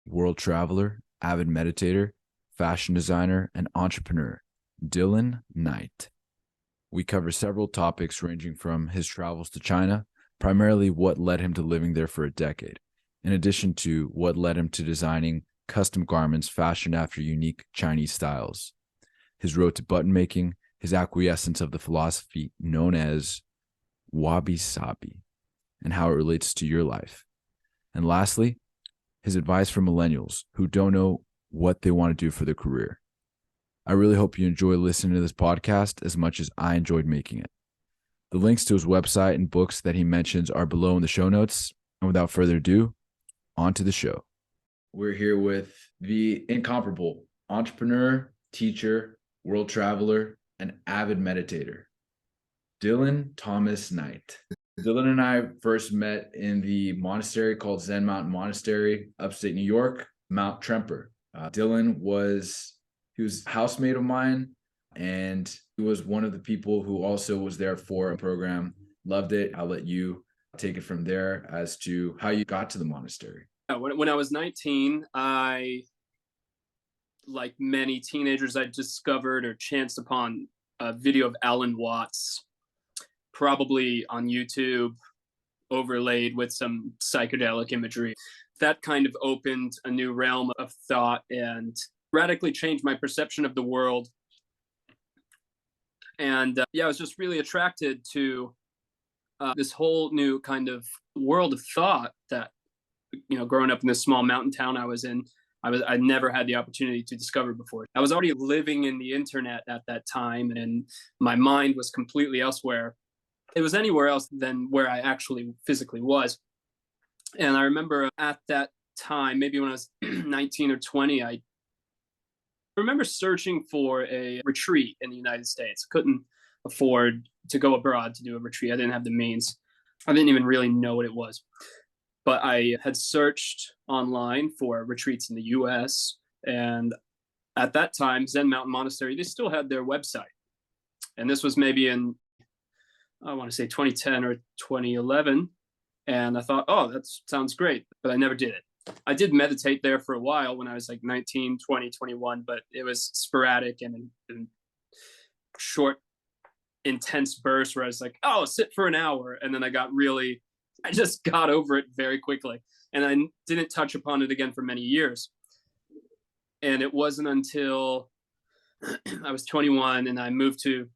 world traveler, avid meditator, fashion designer, and entrepreneur, Dylan Knight. We cover several topics ranging from his travels to China, primarily what led him to living there for a decade, in addition to what led him to designing custom garments fashioned after unique Chinese styles, his road to button making, his acquiescence of the philosophy known as Wabi-Sabi, and how it relates to your life. And lastly, his advice for millennials who don't know what they want to do for their career. I really hope you enjoy listening to this podcast as much as I enjoyed making it. The links to his website and books that he mentions are below in the show notes. And without further ado, on to the show. We're here with the incomparable entrepreneur, teacher, world traveler, and avid meditator, Dylan Thomas Knight. Dylan and I first met in the monastery called Zen Mountain Monastery, upstate New York, Mount Tremper. Dylan was a housemate of mine, and he was one of the people who also was there for a program. Loved it. I'll let you take it from there as to how you got to the monastery. When I was 19, like many teenagers, I discovered or chanced upon a video of Alan Watts, probably on YouTube, overlaid with some psychedelic imagery. That kind of opened a new realm of thought and radically changed my perception of the world. And I was just really attracted to this whole new kind of world of thought that, growing up in this small mountain town I was in, I never had the opportunity to discover before. I was already living in the internet at that time, and my mind was completely elsewhere. It was anywhere else than where I actually physically was. And I remember at that time, maybe when I was 19 or 20, I remember searching for a retreat in the United States. Couldn't afford to go abroad to do a retreat. I didn't have the means. I didn't even really know what it was. But I had searched online for retreats in the US. And at that time, Zen Mountain Monastery, they still had their website. And this was maybe in, I want to say 2010 or 2011. And I thought, oh, that sounds great. But I never did it. I did meditate there for a while when I was like 19, 20, 21, but it was sporadic and short, intense bursts where I was like, oh, sit for an hour. And then I just got over it very quickly. And I didn't touch upon it again for many years. And it wasn't until I was 21 and I moved to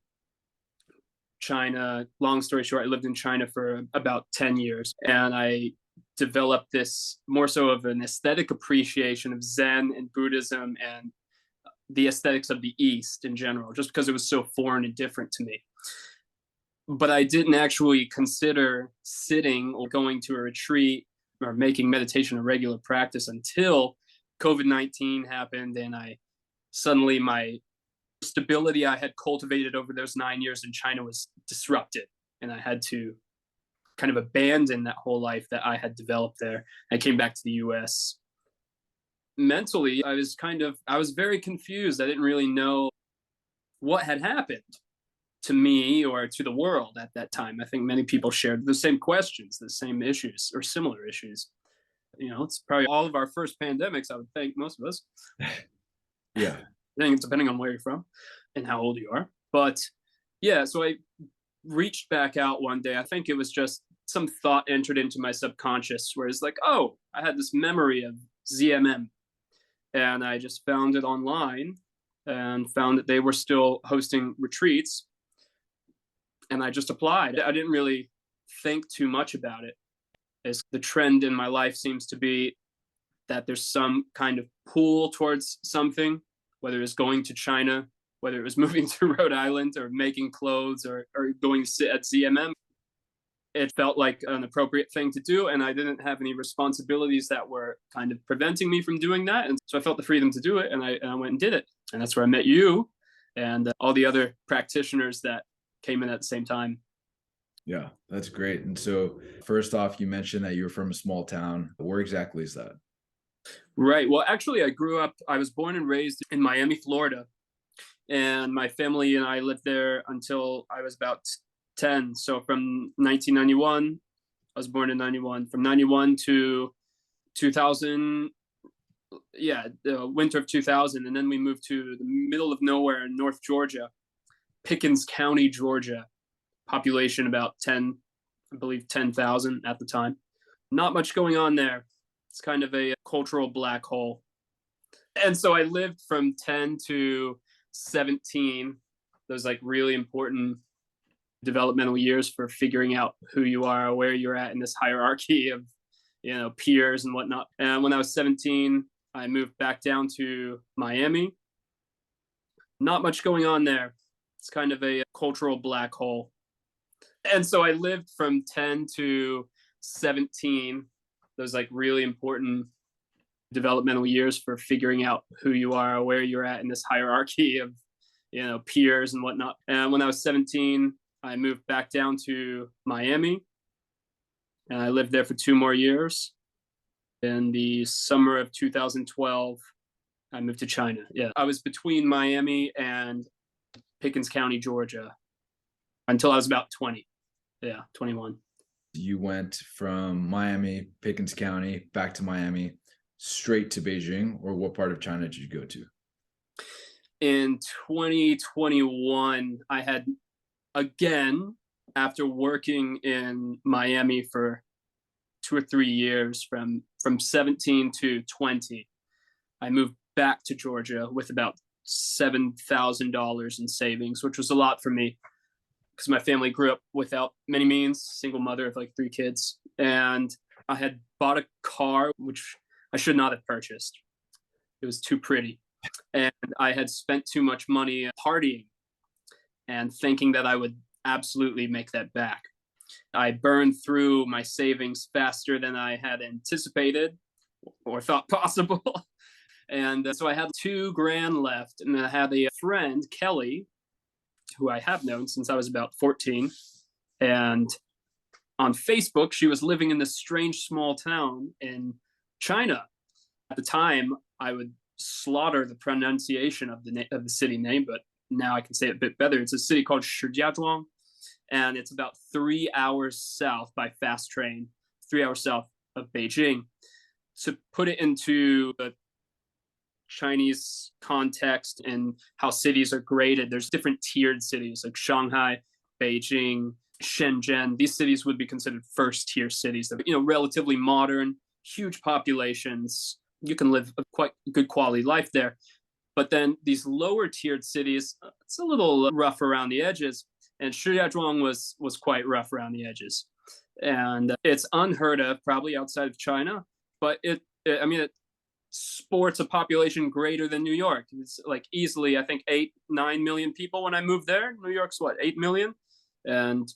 China. Long story short, I lived in China for about 10 years. And I developed this more so of an aesthetic appreciation of Zen and Buddhism and the aesthetics of the East in general, just because it was so foreign and different to me. But I didn't actually consider sitting or going to a retreat or making meditation a regular practice until COVID-19 happened, and suddenly my stability I had cultivated over those 9 years in China was disrupted, and I had to kind of abandon that whole life that I had developed there. I came back to the US. Mentally, I was very confused. I didn't really know what had happened to me or to the world at that time. I think many people shared the same questions, the same issues or similar issues. It's probably all of our first pandemics, I would think, most of us. Yeah. I think it's depending on where you're from and how old you are. But yeah, so I reached back out one day. I think it was just some thought entered into my subconscious where it's like, oh, I had this memory of ZMM. And I just found it online and found that they were still hosting retreats. And I just applied. I didn't really think too much about it, as the trend in my life seems to be that there's some kind of pull towards something, whether it was going to China, whether it was moving to Rhode Island or making clothes or going to sit at ZMM. It felt like an appropriate thing to do, and I didn't have any responsibilities that were kind of preventing me from doing that. And so I felt the freedom to do it, and I went and did it. And that's where I met you and all the other practitioners that came in at the same time. Yeah, that's great. And so first off, you mentioned that you were from a small town. Where exactly is that? Right. Well, actually, I was born and raised in Miami, Florida. And my family and I lived there until I was about 10. So from 1991, I was born in 91. From 91 to 2000, Yeah, the winter of 2000, and then we moved to the middle of nowhere in North Georgia, Pickens County, Georgia. Population about 10, I believe 10,000 at the time. Not much going on there. It's kind of a cultural black hole. And so I lived from 10 to 17. Those like really important developmental years for figuring out who you are, where you're at in this hierarchy of, peers and whatnot. And when I was 17, I moved back down to Miami. Not much going on there. It's kind of a cultural black hole. And so I lived from 10 to 17, those like really important developmental years for figuring out who you are, where you're at in this hierarchy of, peers and whatnot. And when I was 17, I moved back down to Miami, and I lived there for 2 more years. In the summer of 2012, I moved to China. Yeah, I was between Miami and Pickens County, Georgia, until I was about 20. Yeah, 21. You went from Miami, Pickens County, back to Miami, straight to Beijing, or what part of China did you go to? In 2021, I had, again, after working in Miami for 2 or 3 years, from 17 to 20, I moved back to Georgia with about $7,000 in savings, which was a lot for me because my family grew up without many means, single mother of like 3 kids. And I had bought a car, which I should not have purchased. It was too pretty. And I had spent too much money partying and thinking that I would absolutely make that back. I burned through my savings faster than I had anticipated or thought possible. And so I had $2,000 left. And I had a friend, Kelly, who I have known since I was about 14. And on Facebook, she was living in this strange small town in China. At the time, I would slaughter the pronunciation of the city name, but now I can say it a bit better. It's a city called Shijiazhuang, and it's about 3 hours south by fast train, 3 hours south of Beijing. To put it into the Chinese context and how cities are graded, there's different tiered cities like Shanghai, Beijing, Shenzhen. These cities would be considered first tier cities that are, relatively modern, huge populations. You can live a quite good quality life there. But then these lower tiered cities, it's a little rough around the edges. And Shijiazhuang was quite rough around the edges. And it's unheard of, probably outside of China, but it sports a population greater than New York. It's like easily, I think, 8-9 million people when I moved there. New York's what, 8 million? And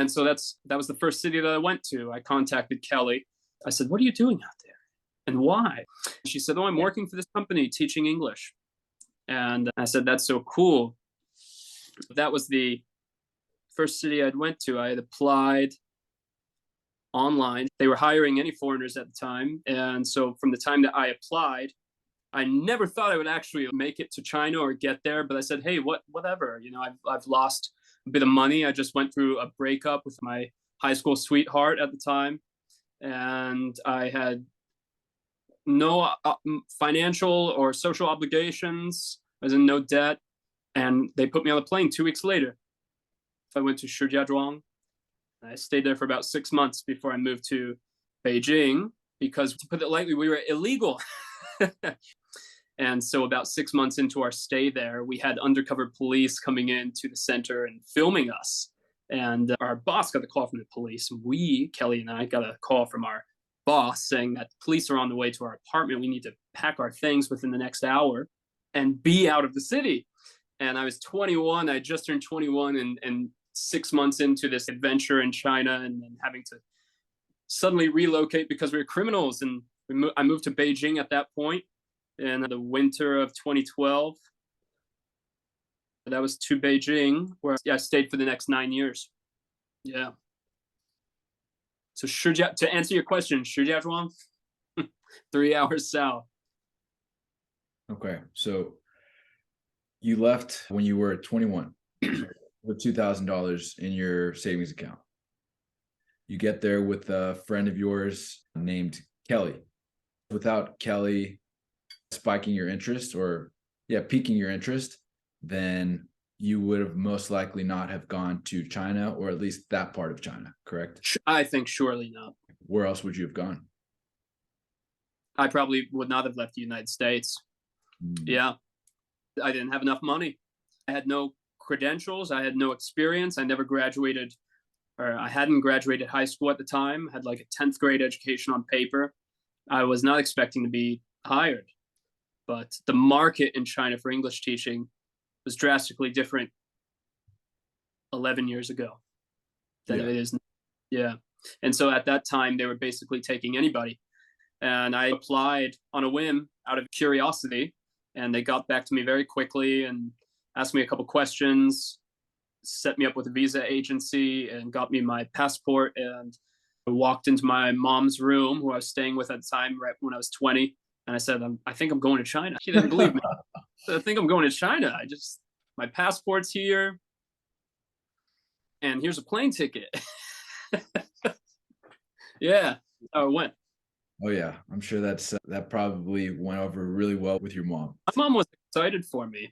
so that was the first city that I went to. I contacted Kelly. I said, "What are you doing out there? And why?" She said, "Oh, I'm working for this company teaching English." And I said, "That's so cool." That was the first city I'd went to. I had applied online. They were hiring any foreigners at the time. And so from the time that I applied, I never thought I would actually make it to China or get there. But I said, "Hey, whatever. I've lost a bit of money. I just went through a breakup with my high school sweetheart at the time. And I had no financial or social obligations. I was in no debt. And they put me on the plane 2 weeks later. I went to Shijiazhuang. I stayed there for about 6 months before I moved to Beijing because, to put it lightly, we were illegal. And so about 6 months into our stay there, we had undercover police coming into the center and filming us. And our boss got a call from the police. Kelly and I, got a call from our boss saying that police are on the way to our apartment. We need to pack our things within the next hour and be out of the city. And I was 21. I just turned 21 and 6 months into this adventure in China, and then having to suddenly relocate because we were criminals. And I moved to Beijing at that point in the winter of 2012. That was to Beijing, where I stayed for the next 9 years. Yeah. So to answer your question, Shijiazhuang, 3 hours south. Okay, so you left when you were 21 with $2,000 in your savings account. You get there with a friend of yours named Kelly. Without Kelly spiking your interest, or piquing your interest, then you would have most likely not have gone to China, or at least that part of China, correct? I think surely not. Where else would you have gone? I probably would not have left the United States. Yeah. I didn't have enough money. I had no credentials. I had no experience. I never graduated, or I hadn't graduated high school at the time. I had like a 10th grade education on paper. I was not expecting to be hired. But the market in China for English teaching was drastically different 11 years ago than it is now. Yeah. And so at that time, they were basically taking anybody. And I applied on a whim out of curiosity. And they got back to me very quickly and asked me a couple questions, set me up with a visa agency, and got me my passport. And I walked into my mom's room, who I was staying with at the time, right when I was 20. And I said, I think I'm going to China. She didn't believe me. I think I'm going to China. My passport's here. And here's a plane ticket. Yeah, how it went. Oh yeah, I'm sure that probably went over really well with your mom. My mom was excited for me.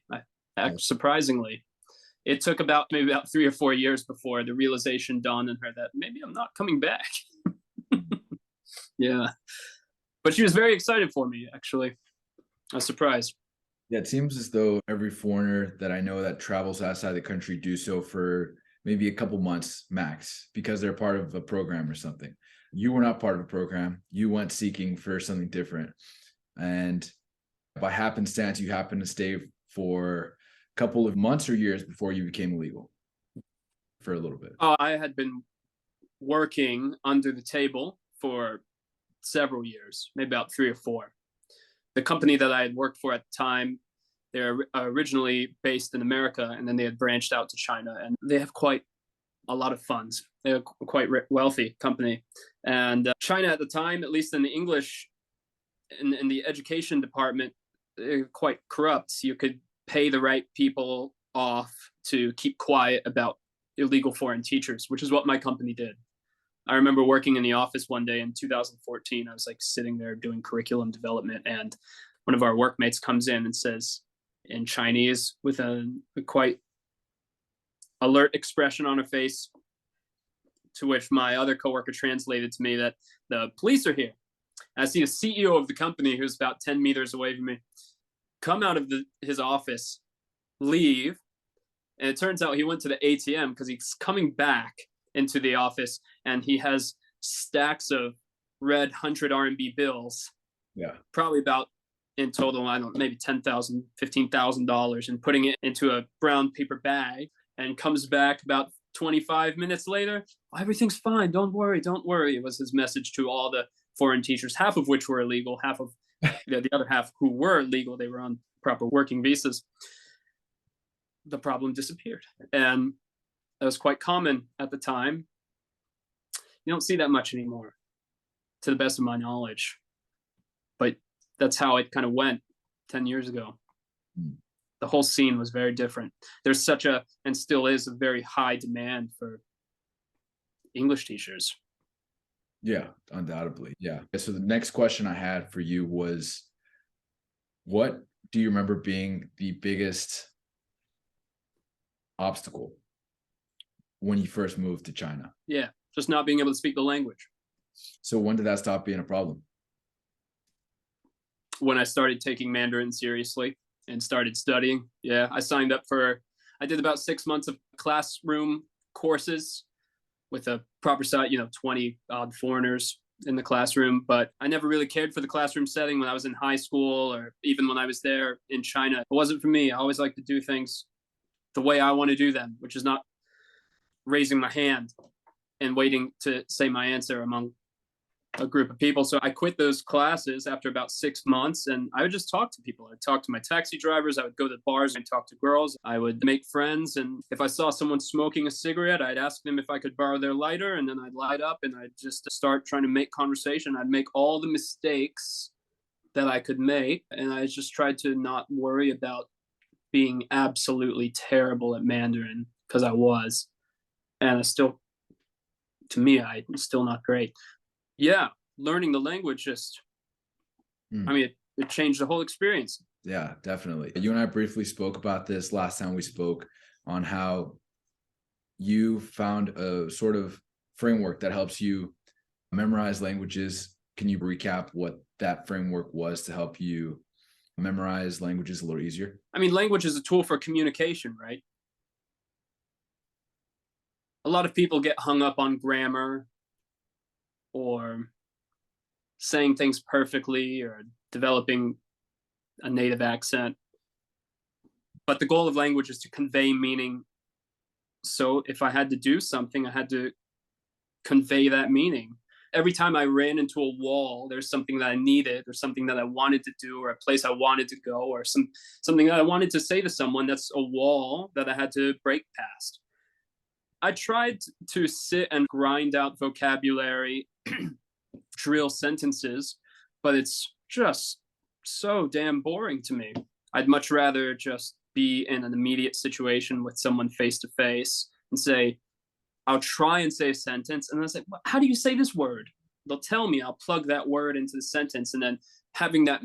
Surprisingly, it took maybe about 3 or 4 years before the realization dawned on her that maybe I'm not coming back. Yeah, but she was very excited for me. Actually, I was surprised. Yeah, it seems as though every foreigner that I know that travels outside the country do so for maybe a couple months max, because they're part of a program or something. You were not part of a program. You went seeking for something different. And by happenstance, you happened to stay for a couple of months or years before you became illegal for a little bit. I had been working under the table for several years, maybe about 3 or 4. The company that I had worked for at the time, they're originally based in America, and then they had branched out to China, and they have quite a lot of funds. They're a quite wealthy company. And China at the time, at least in the English, in the education department, they're quite corrupt. You could pay the right people off to keep quiet about illegal foreign teachers, which is what my company did. I remember working in the office one day in 2014. I was like sitting there doing curriculum development, and one of our workmates comes in and says in Chinese with a quite alert expression on her face, to which my other coworker translated to me that the police are here. And I see the CEO of the company, who's about 10 meters away from me, come out of his office, leave, and it turns out he went to the ATM because he's coming back into the office, and he has stacks of red 100 RMB bills. Yeah. Probably about, in total, I don't know, maybe $10,000, $15,000, and putting it into a brown paper bag, and comes back about 25 minutes later. Everything's fine. Don't worry. Don't worry. It was his message to all the foreign teachers, half of which were illegal, half of the other half who were legal. They were on proper working visas. The problem disappeared. And that was quite common at the time. You don't see that much anymore, to the best of my knowledge. But that's how it kind of went 10 years ago. The whole scene was very different. There's such a, and still is, a very high demand for English teachers. Yeah, undoubtedly. Yeah. So the next question I had for you was, what do you remember being the biggest obstacle when you first moved to China? Yeah, just not being able to speak the language. So when did that stop being a problem? When I started taking Mandarin seriously and started studying. Yeah, I did about 6 months of classroom courses with a proper size, 20 odd foreigners in the classroom. But I never really cared for the classroom setting when I was in high school, or even when I was there in China. It wasn't for me. I always like to do things the way I want to do them, which is not raising my hand and waiting to say my answer among a group of people. So I quit those classes after about 6 months, and I would just talk to people. I'd talk to my taxi drivers. I would go to bars and talk to girls. I would make friends. And if I saw someone smoking a cigarette, I'd ask them if I could borrow their lighter, and then I'd light up and I'd just start trying to make conversation. I'd make all the mistakes that I could make. And I just tried to not worry about being absolutely terrible at Mandarin, because I was. And I'm still not great. Yeah, learning the language just Hmm. I mean, it changed the whole experience. Yeah, definitely. You and I briefly spoke about this last time we spoke on how you found a sort of framework that helps you memorize languages. Can you recap what that framework was to help you memorize languages a little easier? I mean, language is a tool for communication, right? A lot of people get hung up on grammar or saying things perfectly or developing a native accent. But the goal of language is to convey meaning. So if I had to do something, I had to convey that meaning. Every time I ran into a wall, there's something that I needed or something that I wanted to do or a place I wanted to go or something that I wanted to say to someone. That's a wall that I had to break past. I tried to sit and grind out vocabulary, drill sentences, but it's just so damn boring to me. I'd much rather just be in an immediate situation with someone face to face and say, I'll try and say a sentence, and then I say, well, how do you say this word? They'll tell me, I'll plug that word into the sentence, and then having that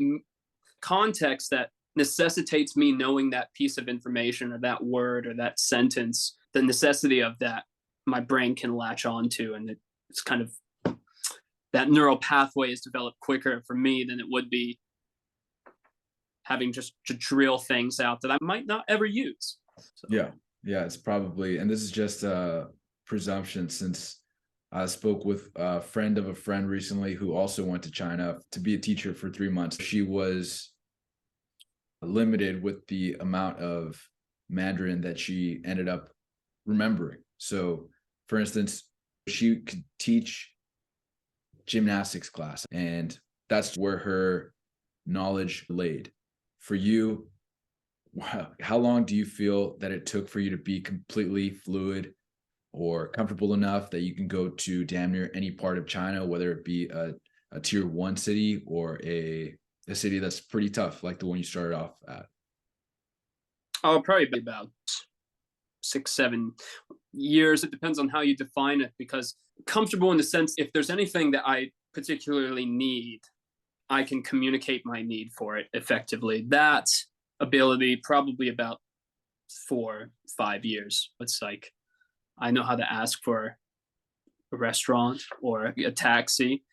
context that necessitates me knowing that piece of information or that word or that sentence, the necessity of that, my brain can latch onto, and it's kind of that neural pathway is developed quicker for me than it would be having just to drill things out that I might not ever use. So. Yeah. Yeah. It's probably, and this is just a presumption since I spoke with a friend of a friend recently who also went to China to be a teacher for 3 months. She was limited with the amount of Mandarin that she ended up remembering. So, for instance, she could teach gymnastics class, and that's where her knowledge laid. For you, how long do you feel that it took for you to be completely fluid or comfortable enough that you can go to damn near any part of China, whether it be a tier one city or a city that's pretty tough, like the one you started off at? I'll probably be about 6, 7 years. It depends on how you define it, because comfortable in the sense, if there's anything that I particularly need, I can communicate my need for it effectively. That ability, probably about 4, 5 years. It's like, I know how to ask for a restaurant or a taxi,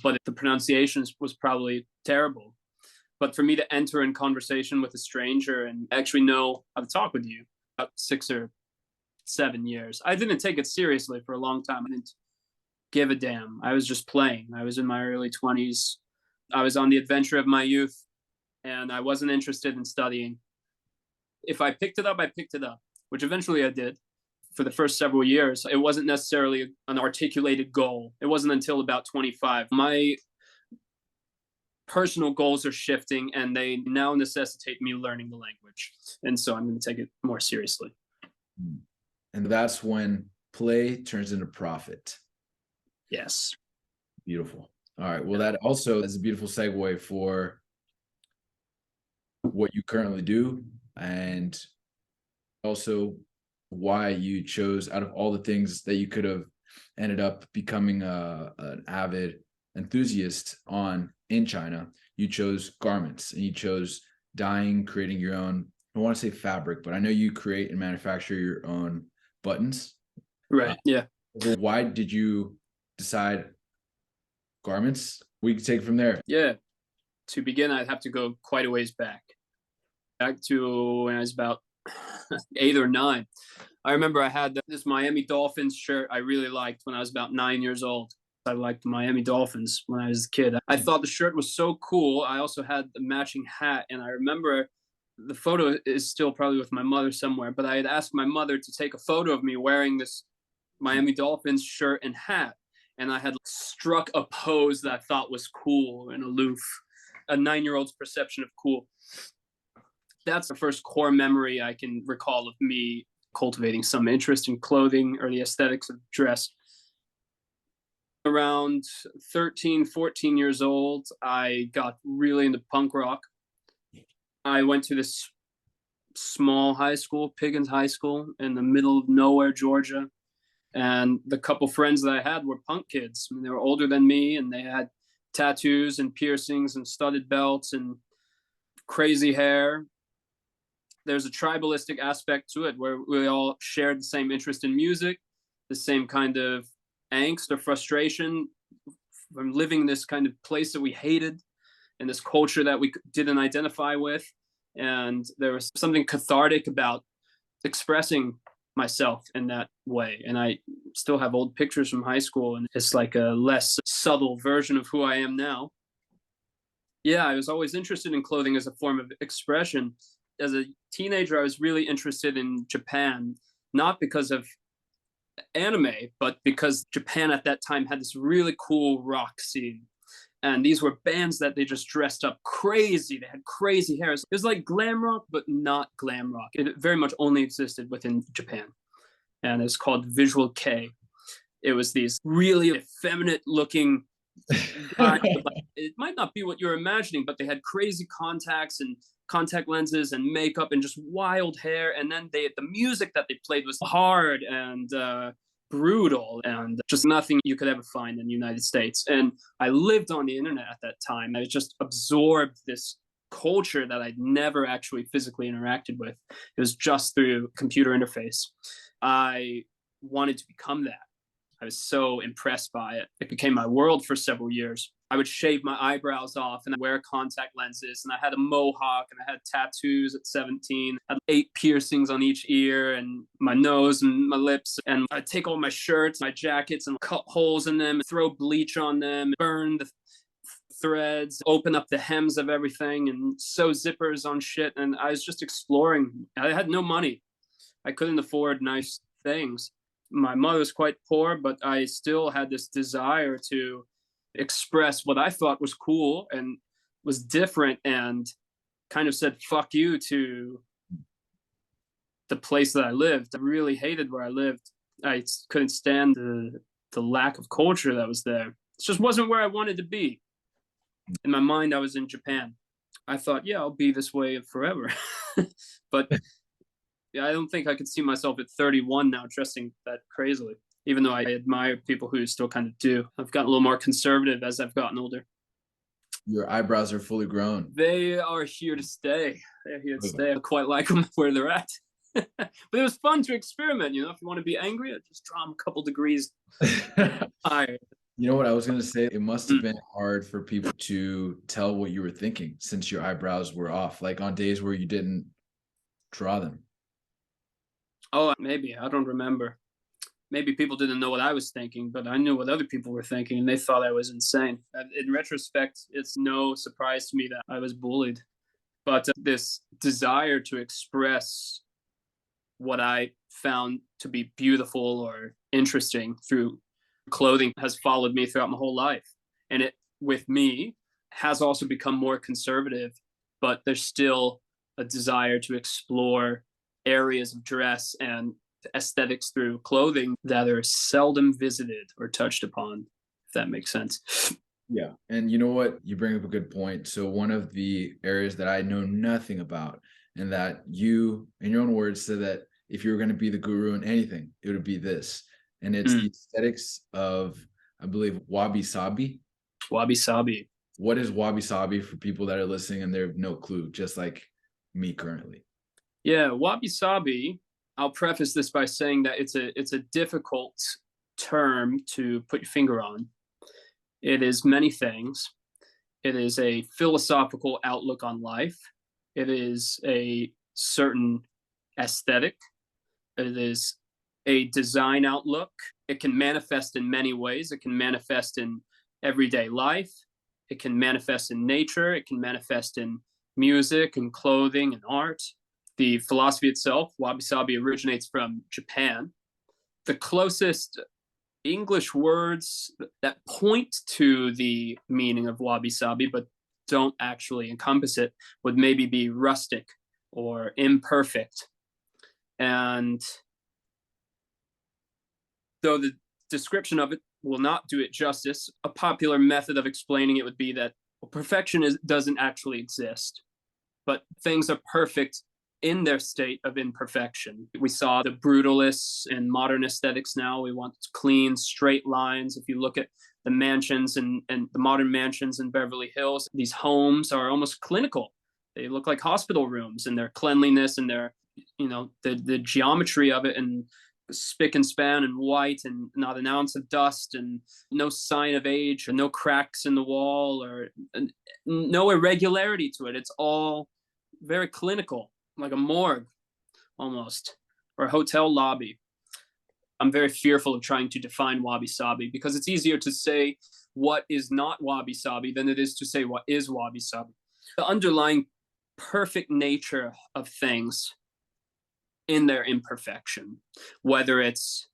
but the pronunciation was probably terrible. But for me to enter in conversation with a stranger and actually know how to talk with you, about 6 or 7 years. I didn't take it seriously for a long time. I didn't give a damn. I was just playing. I was in my early 20s. I was on the adventure of my youth, and I wasn't interested in studying. If I picked it up, I picked it up, which eventually I did. For the first several years, it wasn't necessarily an articulated goal. It wasn't until about 25. My personal goals are shifting, and they now necessitate me learning the language. And so I'm going to take it more seriously. And that's when play turns into profit. Yes. Beautiful. All right. Well, that also is a beautiful segue for what you currently do, and also why you chose, out of all the things that you could have ended up becoming an avid enthusiast on in China, you chose garments, and you chose dyeing, creating your own, I want to say fabric, but I know you create and manufacture your own buttons. Right. Yeah. So why did you decide garments? We can take it from there. Yeah. To begin, I'd have to go quite a ways back to when I was about 8 or 9. I remember I had this Miami Dolphins shirt I really liked when I was about 9 years old. I liked the Miami Dolphins when I was a kid. I thought the shirt was so cool. I also had the matching hat, and I remember the photo is still probably with my mother somewhere, but I had asked my mother to take a photo of me wearing this Miami Dolphins shirt and hat, and I had struck a pose that I thought was cool and aloof, a 9-year-old's perception of cool. That's the first core memory I can recall of me cultivating some interest in clothing or the aesthetics of dress. Around 13, 14 years old, I got really into punk rock. I went to this small high school, Piggins High School, in the middle of nowhere, Georgia. And the couple friends that I had were punk kids. I mean, they were older than me, and they had tattoos and piercings and studded belts and crazy hair. There's a tribalistic aspect to it where we all shared the same interest in music, the same kind of angst or frustration from living in this kind of place that we hated and this culture that we didn't identify with. And there was something cathartic about expressing myself in that way. And I still have old pictures from high school, and it's like a less subtle version of who I am now. Yeah, I was always interested in clothing as a form of expression. As a teenager, I was really interested in Japan, not because of anime, but because Japan at that time had this really cool rock scene. And these were bands that they just dressed up crazy. They had crazy hairs. It was like glam rock, but not glam rock. It very much only existed within Japan. And it's called Visual Kei. It was these really effeminate looking guys. It might not be what you're imagining, but they had crazy contacts and contact lenses and makeup and just wild hair. And then the music that they played was hard and brutal and just nothing you could ever find in the United States. And I lived on the internet at that time. I just absorbed this culture that I'd never actually physically interacted with. It was just through computer interface. I wanted to become that. I was so impressed by it. It became my world for several years. I would shave my eyebrows off and wear contact lenses, and I had a mohawk and I had tattoos at 17. I had 8 piercings on each ear and my nose and my lips. And I'd take all my shirts, my jackets, and cut holes in them, throw bleach on them, burn the threads, open up the hems of everything and sew zippers on shit. And I was just exploring. I had no money. I couldn't afford nice things. My mother was quite poor, but I still had this desire to express what I thought was cool and was different, and kind of said fuck you to the place that I lived. I really hated where I lived. I couldn't stand the lack of culture that was there. It just wasn't where I wanted to be. In my mind, I was in Japan. I thought, yeah, I'll be this way forever. But yeah, I don't think I could see myself at 31 now dressing that crazily, even though I admire people who still kind of do. I've gotten a little more conservative as I've gotten older. Your eyebrows are fully grown. They are here to stay. They're here to stay. I quite like them where they're at. But it was fun to experiment. You know, if you want to be angry, I just draw them a couple degrees higher. You know what I was going to say? It must have been hard for people to tell what you were thinking since your eyebrows were off, like on days where you didn't draw them. Oh, maybe. I don't remember. Maybe people didn't know what I was thinking, but I knew what other people were thinking, and they thought I was insane. In retrospect, it's no surprise to me that I was bullied. But this desire to express what I found to be beautiful or interesting through clothing has followed me throughout my whole life. And it, with me, has also become more conservative, but there's still a desire to explore areas of dress and aesthetics through clothing that are seldom visited or touched upon, if that makes sense. Yeah. And you know what? You bring up a good point. So one of the areas that I know nothing about, and that you, in your own words, said that if you were going to be the guru in anything, it would be this. And it's the aesthetics of, I believe, Wabi-Sabi. Wabi-Sabi. What is Wabi-Sabi for people that are listening and they have no clue, just like me currently? Yeah, Wabi-Sabi, I'll preface this by saying that it's a difficult term to put your finger on. It is many things. It is a philosophical outlook on life. It is a certain aesthetic. It is a design outlook. It can manifest in many ways. It can manifest in everyday life. It can manifest in nature. It can manifest in music and clothing and art. The philosophy itself, Wabi-Sabi, originates from Japan. The closest English words that point to the meaning of Wabi-Sabi, but don't actually encompass it, would maybe be rustic or imperfect. And though the description of it will not do it justice, a popular method of explaining it would be that perfection doesn't actually exist, but things are perfect in their state of imperfection. We saw the brutalists in modern aesthetics now. We want clean, straight lines. If you look at the mansions and the modern mansions in Beverly Hills. These homes are almost clinical. They look like hospital rooms, and their cleanliness and their, the geometry of it, and spick and span and white, and not an ounce of dust, and no sign of age, and no cracks in the wall, or no irregularity to it. It's all very clinical, like a morgue almost, or a hotel lobby. I'm very fearful of trying to define Wabi-Sabi, because it's easier to say what is not Wabi-Sabi than it is to say what is Wabi-Sabi. The underlying perfect nature of things in their imperfection, whether it's,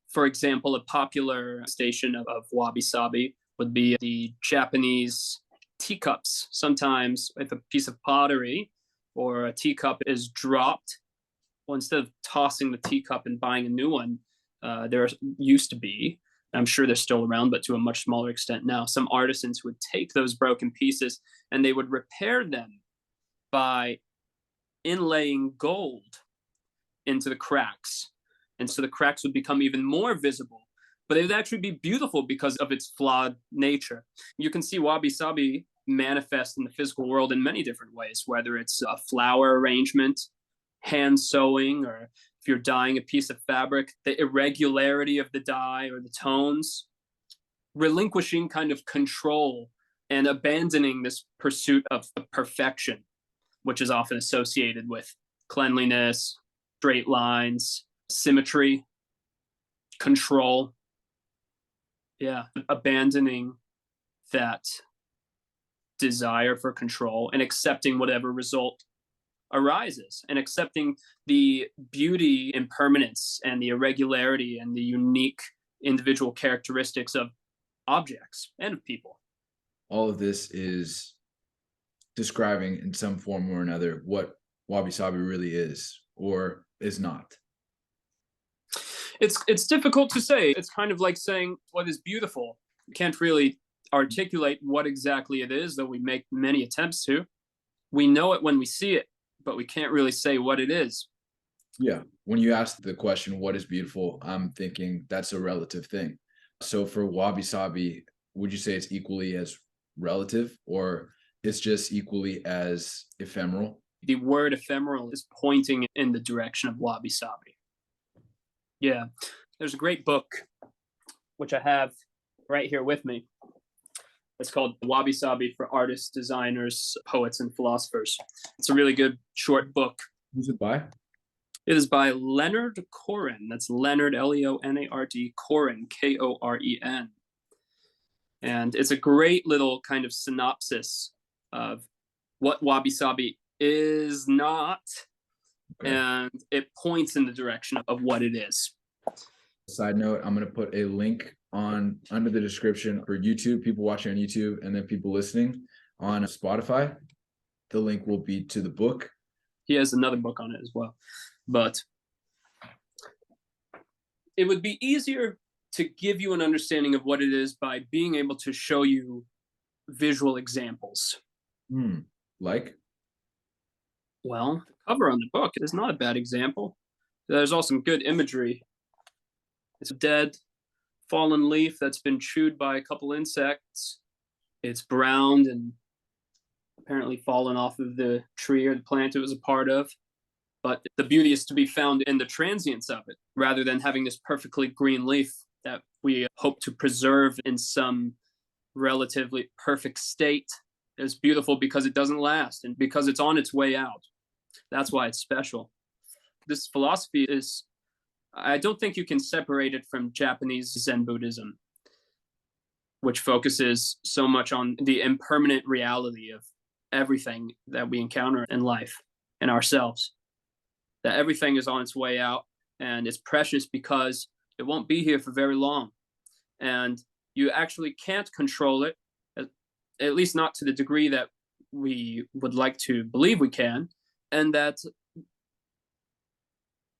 for example, a popular station of Wabi-Sabi would be the Japanese teacups. Sometimes if a piece of pottery or a teacup is dropped, well, instead of tossing the teacup and buying a new one, there used to be, I'm sure they're still around, but to a much smaller extent now, some artisans would take those broken pieces and they would repair them by inlaying gold into the cracks. And so the cracks would become even more visible, but it would actually be beautiful because of its flawed nature. You can see Wabi-Sabi manifest in the physical world in many different ways, whether it's a flower arrangement, hand sewing, or if you're dyeing a piece of fabric, the irregularity of the dye or the tones, relinquishing kind of control and abandoning this pursuit of perfection, which is often associated with cleanliness, straight lines, symmetry, control. Yeah, abandoning that desire for control and accepting whatever result arises, and accepting the beauty, impermanence, and the irregularity and the unique individual characteristics of objects and of people. All of this is describing in some form or another what Wabi-Sabi really is or is not. It's difficult to say. It's kind of like saying what is beautiful. You can't really articulate what exactly it is, though we make many attempts to. We know it when we see it, but we can't really say what it is. Yeah. When you ask the question, what is beautiful, I'm thinking that's a relative thing. So for Wabi-Sabi, would you say it's equally as relative, or it's just equally as ephemeral? The word ephemeral is pointing in the direction of Wabi-Sabi. Yeah. There's a great book, which I have right here with me. It's called Wabi-Sabi for Artists, Designers, Poets, and Philosophers. It's a really good short book. Who's it by? It is by Leonard Koren. That's Leonard, Leonard, Koren, Koren. And it's a great little kind of synopsis of what Wabi-Sabi is not, okay, and it points in the direction of what it is. Side note, I'm going to put a link on under the description for YouTube, people watching on YouTube, and then people listening on Spotify. The link will be to the book. He has another book on it as well. But it would be easier to give you an understanding of what it is by being able to show you visual examples. Like? Well, the cover on the book is not a bad example. There's also some good imagery. It's a dead, fallen leaf that's been chewed by a couple insects. It's browned and apparently fallen off of the tree or the plant it was a part of. But the beauty is to be found in the transience of it, rather than having this perfectly green leaf that we hope to preserve in some relatively perfect state. It's beautiful because it doesn't last and because it's on its way out. That's why it's special. This philosophy is, I don't think you can separate it from Japanese Zen Buddhism, which focuses so much on the impermanent reality of everything that we encounter in life and ourselves. That everything is on its way out and it's precious because it won't be here for very long. And you actually can't control it, at least not to the degree that we would like to believe we can. And that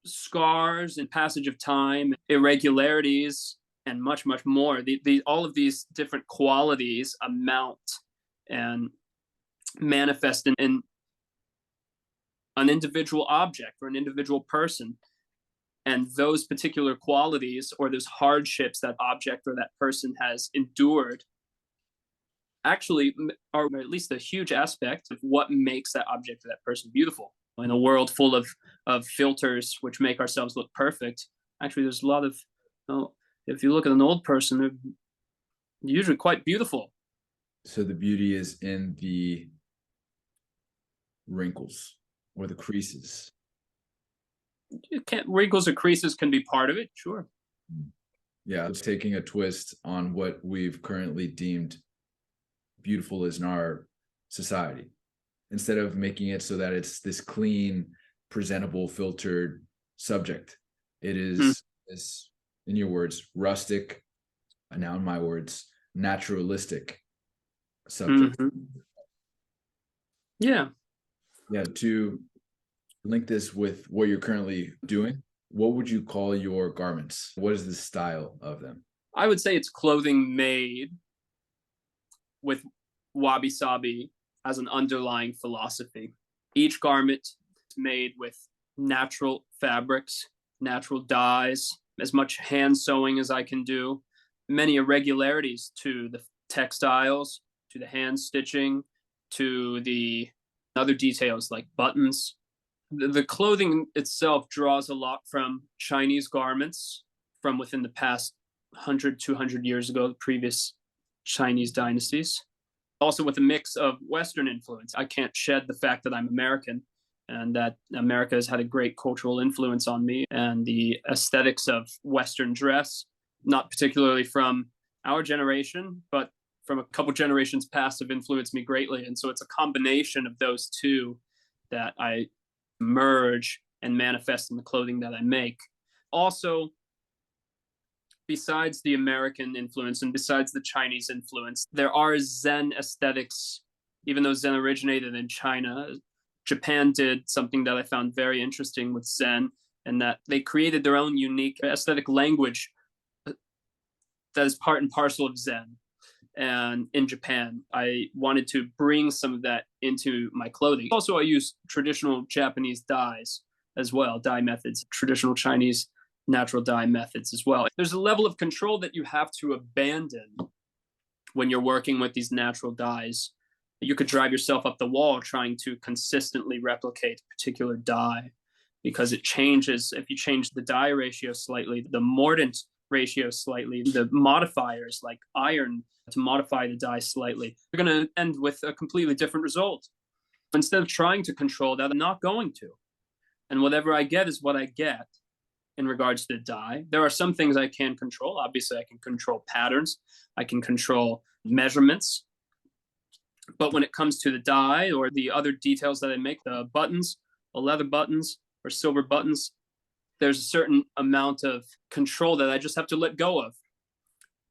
scars and passage of time, irregularities, and much, much more, all of these different qualities amount and manifest in an individual object or an individual person. And those particular qualities or those hardships that object or that person has endured actually are at least a huge aspect of what makes that object or that person beautiful. In a world full of filters which make ourselves look perfect, actually there's a lot of, if you look at an old person, they're usually quite beautiful. So the beauty is in the wrinkles or the creases. Wrinkles or creases can be part of it, sure. Yeah, it's taking a twist on what we've currently deemed beautiful is in our society. Instead of making it so that it's this clean, presentable, filtered subject, it is this, in your words, rustic, now in my words, naturalistic subject. Yeah. Yeah, to link this with what you're currently doing, what would you call your garments? What is the style of them? I would say it's clothing made with Wabi-Sabi as an underlying philosophy. Each garment is made with natural fabrics, natural dyes, as much hand sewing as I can do, many irregularities to the textiles, to the hand stitching, to the other details like buttons. The clothing itself draws a lot from Chinese garments from within the past 100, 200 years ago, the previous Chinese dynasties. Also with a mix of Western influence. I can't shed the fact that I'm American and that America has had a great cultural influence on me, and the aesthetics of Western dress, not particularly from our generation, but from a couple generations past, have influenced me greatly. And so it's a combination of those two that I merge and manifest in the clothing that I make. Also, besides the American influence and besides the Chinese influence, there are Zen aesthetics, even though Zen originated in China. Japan did something that I found very interesting with Zen, and that they created their own unique aesthetic language that is part and parcel of Zen. And in Japan, I wanted to bring some of that into my clothing. Also, I use traditional Japanese dyes as well, dye methods, traditional Chinese natural dye methods as well. There's a level of control that you have to abandon when you're working with these natural dyes. You could drive yourself up the wall trying to consistently replicate a particular dye, because it changes. If you change the dye ratio slightly, the mordant ratio slightly, the modifiers like iron to modify the dye slightly, you're going to end with a completely different result. Instead of trying to control that, I'm not going to. And whatever I get is what I get in regards to the dye. There are some things I can control. Obviously, I can control patterns. I can control measurements. But when it comes to the dye or the other details that I make, the buttons, the leather buttons or silver buttons, there's a certain amount of control that I just have to let go of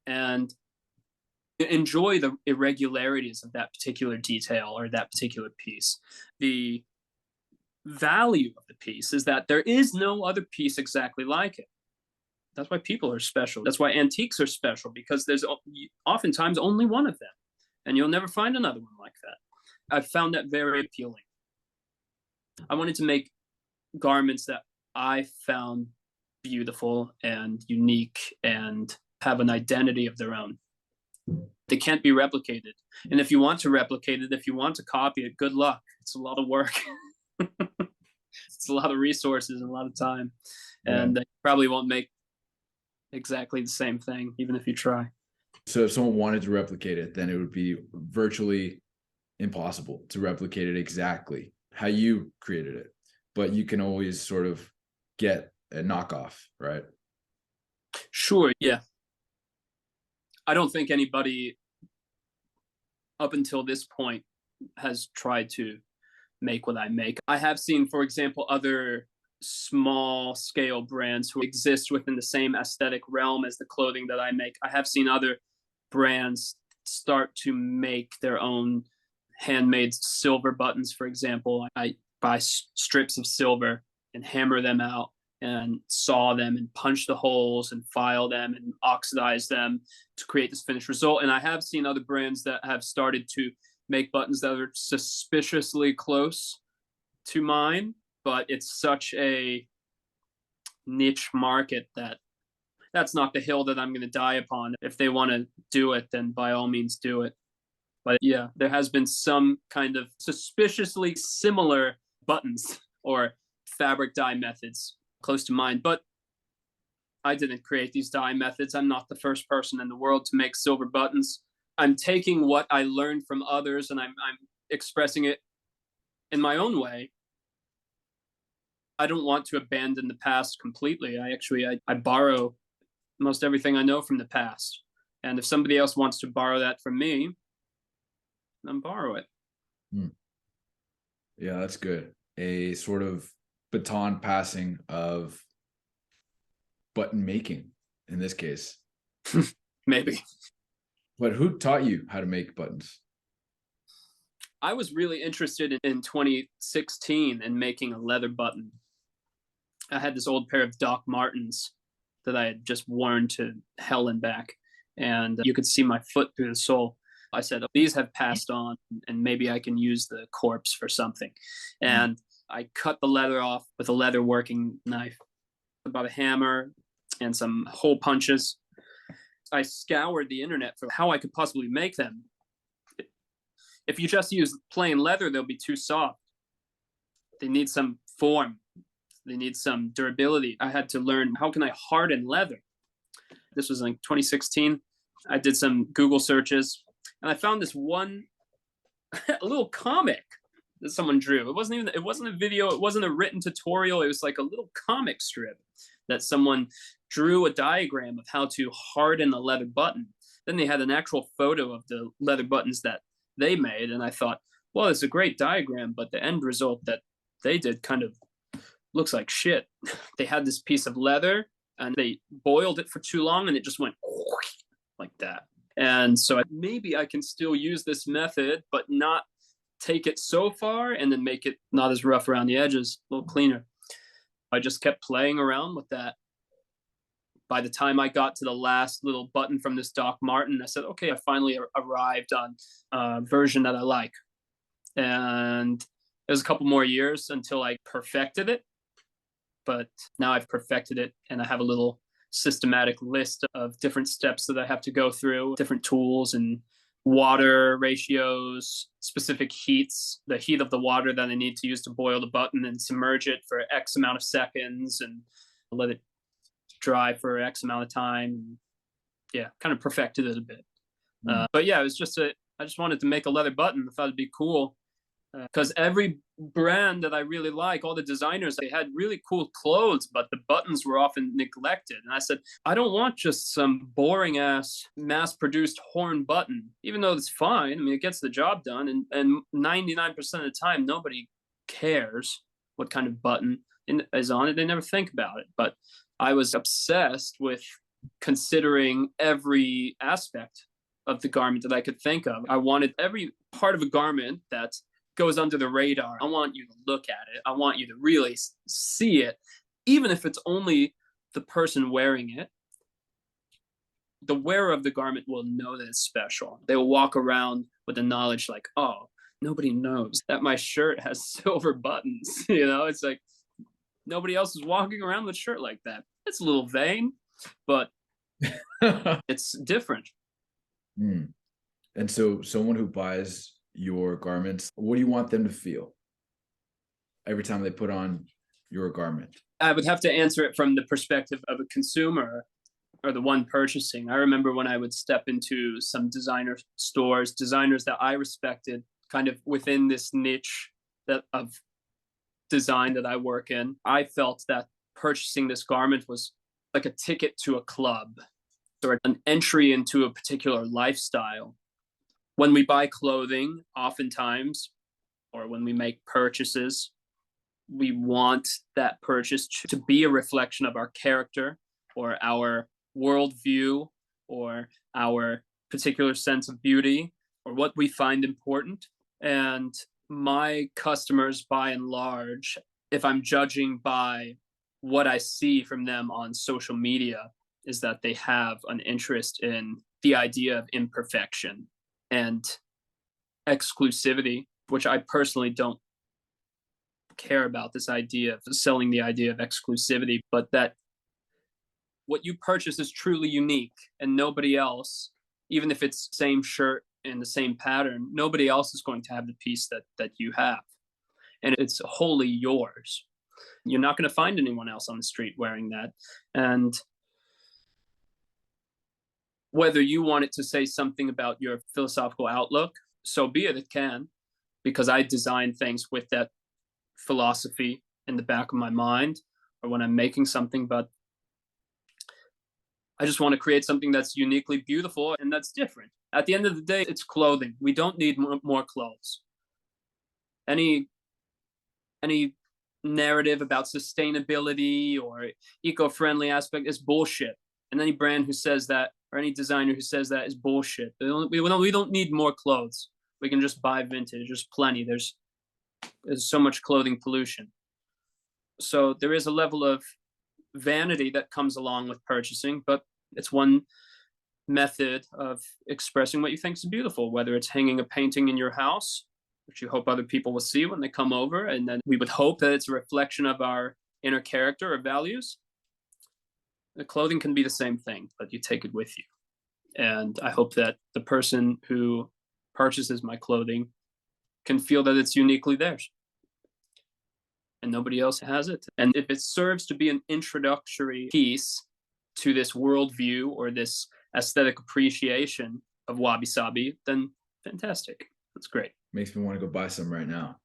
and enjoy the irregularities of that particular detail or that particular piece. The value of the piece is that there is no other piece exactly like it. That's why people are special. That's why antiques are special, because there's oftentimes only one of them, and you'll never find another one like that. I found that very appealing. I wanted to make garments that I found beautiful and unique and have an identity of their own. They can't be replicated. And if you want to replicate it, if you want to copy it, good luck. It's a lot of work. It's a lot of resources and a lot of time. And you probably won't make exactly the same thing, even if you try. So if someone wanted to replicate it, then it would be virtually impossible to replicate it exactly how you created it. But you can always sort of get a knockoff, right? Sure, yeah. I don't think anybody up until this point has tried to make what I make. I have seen, for example, other small scale brands who exist within the same aesthetic realm as the clothing that I make. I have seen other brands start to make their own handmade silver buttons, for example. I buy strips of silver and hammer them out and saw them and punch the holes and file them and oxidize them to create this finished result. And I have seen other brands that have started to make buttons that are suspiciously close to mine, but it's such a niche market that's not the hill that I'm going to die upon. If they want to do it, then by all means do it. But yeah, there has been some kind of suspiciously similar buttons or fabric dye methods close to mine. But I didn't create these dye methods. I'm not the first person in the world to make silver buttons. I'm taking what I learned from others and I'm expressing it in my own way. I don't want to abandon the past completely. I borrow most everything I know from the past. And if somebody else wants to borrow that from me, then borrow it. Yeah, that's good. A sort of baton passing of button making in this case. Maybe. But who taught you how to make buttons? I was really interested in 2016 in making a leather button. I had this old pair of Doc Martens that I had just worn to hell and back, and you could see my foot through the sole. I said, oh, these have passed on, and maybe I can use the corpse for something. And I cut the leather off with a leather working knife, about a hammer and some hole punches. I scoured the internet for how I could possibly make them. If you just use plain leather, they'll be too soft. They need some form. They need some durability. I had to learn, how can I harden leather? This was like 2016. I did some Google searches and I found this one, a little comic that someone drew. It wasn't a video. It wasn't a written tutorial. It was like a little comic strip that someone drew a diagram of how to harden a leather button. Then they had an actual photo of the leather buttons that they made. And I thought, well, it's a great diagram, but the end result that they did kind of looks like shit. They had this piece of leather and they boiled it for too long and it just went like that. And so maybe I can still use this method, but not take it so far and then make it not as rough around the edges, a little cleaner. I just kept playing around with that. By the time I got to the last little button from this Doc Marten, I said, okay, I finally arrived on a version that I like. And it was a couple more years until I perfected it. But now I've perfected it and I have a little systematic list of different steps that I have to go through, different tools and water ratios, specific heats, the heat of the water that I need to use to boil the button and submerge it for X amount of seconds and let it dry for X amount of time. Yeah, kind of perfected it a bit. But yeah, it was I just wanted to make a leather button. I thought it'd be cool. Because every brand that I really like, all the designers, they had really cool clothes, but the buttons were often neglected. And I said, I don't want just some boring ass mass produced horn button, even though it's fine. I mean, it gets the job done. And 99% of the time, nobody cares what kind of button is on it. They never think about it. But I was obsessed with considering every aspect of the garment that I could think of. I wanted every part of a garment that goes under the radar. I want you to look at it. I want you to really see it, even if it's only the person wearing it. The wearer of the garment will know that it's special. They will walk around with the knowledge like, oh, nobody knows that my shirt has silver buttons. You know, it's like nobody else is walking around with a shirt like that. It's a little vain, but it's different. And so someone who buys your garments, what do you want them to feel every time they put on your garment? I would have to answer it from the perspective of a consumer or the one purchasing. I remember when I would step into some designer stores, designers that I respected kind of within this niche of design that I work in, I felt that purchasing this garment was like a ticket to a club or an entry into a particular lifestyle. When we buy clothing, oftentimes, or when we make purchases, we want that purchase to be a reflection of our character or our worldview or our particular sense of beauty or what we find important. And my customers, by and large, if I'm judging by what I see from them on social media, is that they have an interest in the idea of imperfection and exclusivity, which I personally don't care about, this idea of selling the idea of exclusivity, but that what you purchase is truly unique, and nobody else, even if it's same shirt and the same pattern, nobody else is going to have the piece that you have, and it's wholly yours. You're not going to find anyone else on the street wearing that. And whether you want it to say something about your philosophical outlook, so be it, it can, because I design things with that philosophy in the back of my mind, or when I'm making something, but I just want to create something that's uniquely beautiful and that's different. At the end of the day, it's clothing. We don't need more clothes. Any narrative about sustainability or eco-friendly aspect is bullshit. And any brand who says that, or any designer who says that, is bullshit. We don't need more clothes. We can just buy vintage. There's plenty. There's so much clothing pollution. So there is a level of vanity that comes along with purchasing, but it's one method of expressing what you think is beautiful, whether it's hanging a painting in your house, which you hope other people will see when they come over, and then we would hope that it's a reflection of our inner character or values. The clothing can be the same thing, but you take it with you. And I hope that the person who purchases my clothing can feel that it's uniquely theirs and nobody else has it. And if it serves to be an introductory piece to this worldview or this aesthetic appreciation of Wabi-Sabi, then fantastic. That's great. Makes me want to go buy some right now.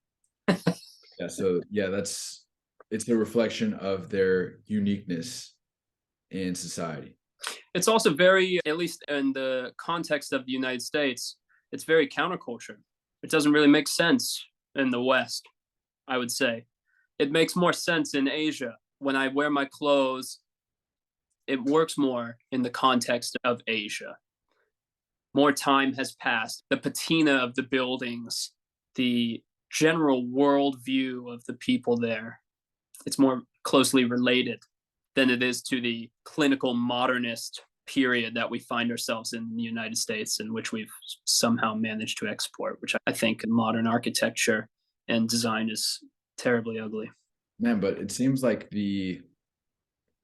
Yeah, so yeah, it's a reflection of their uniqueness in society. It's also very, at least in the context of the United States, it's very counterculture. It doesn't really make sense in the West, I would say. It makes more sense in Asia. When I wear my clothes, it works more in the context of Asia. More time has passed. The patina of the buildings, the general worldview of the people there, it's more closely related than it is to the clinical modernist period that we find ourselves in the United States, in which we've somehow managed to export, which I think in modern architecture and design is terribly ugly. Man, but it seems like the